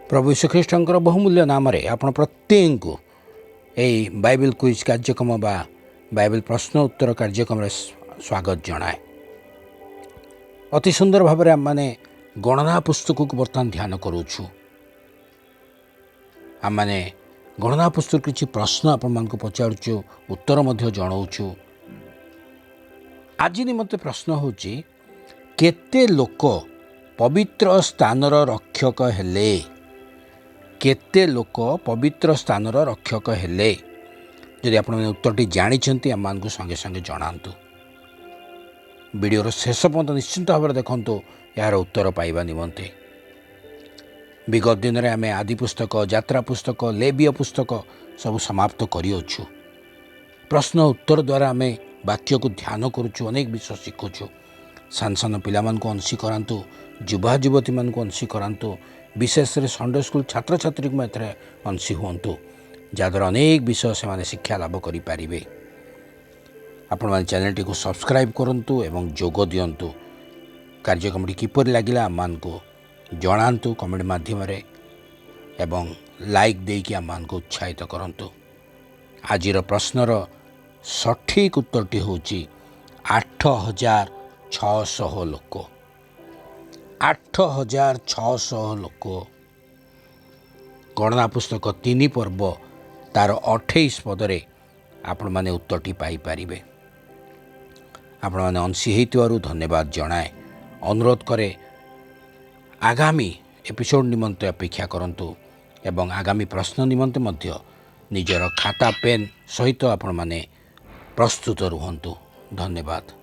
प्रभु श्रीकृष्ण बहुमूल्य नाम आपण प्रत्येक को यही बाइबल क्विज कार्यक्रम बा बाइबल प्रश्न उत्तर कार्यक्रम स्वागत जनाए। अति सुंदर भाव में आम मैंने गणना पुस्तक को बर्तमान ध्यान करूँ। आम मैंने गणना पुस्तक किसी प्रश्न आपण मान पचारूँ, उत्तर जनाऊँ। आज निमंते प्रश्न होची केते लोक पवित्र स्थानर रक्षक हेले। केते लोक पवित्र स्थानर रक्षक हेले। जदि आपण उत्तरटी जानी आम मान संगे संगे जनातु। वीडियोर शेष पर्यंत निश्चिंत भाव में देखु यार उत्तर पाइबा निमंते। विगत दिन में आम आदि पुस्तक, यात्रा पुस्तक, लेबीय पुस्तक सब समाप्त करिअछु। प्रश्न उत्तर द्वारा आम वाक्य को ध्यान करुचु, अनेक विषय शिखुचु। सान सान पिला को अंशी करातु, युवा युवती मान को अंशी करातु, विशेष संडे स्कूल छात्र छात्री को अंशी हूँ, जहाद्वारा अनेक विषय से शिक्षा लाभ करें। आपण मैंने चैनल को सब्सक्राइब करूँ एवं जोग दिंतु। कार्यक्रम किपर लगे आम को जनातु कमेंट माध्यम एवं लाइक देकी आम को उत्साहित करूँ। आज प्रश्नर सठिक उत्तरटी हूँ 8600 लोक। 8600 लोक। गणना पुस्तक 3 पर्व तार 28 पदरे आपण माने उत्तरटी पाई पारिबे। आपण माने अंशी हेतुवारु धन्यवाद जनाए। अनुरोध करे आगामी एपिसोड निमंते अपेक्षा करंतु एवं आगामी प्रश्न निमंते मध्य निजर खाता पेन सहित आपण माने प्रस्तुत रुहंतु। धन्यवाद।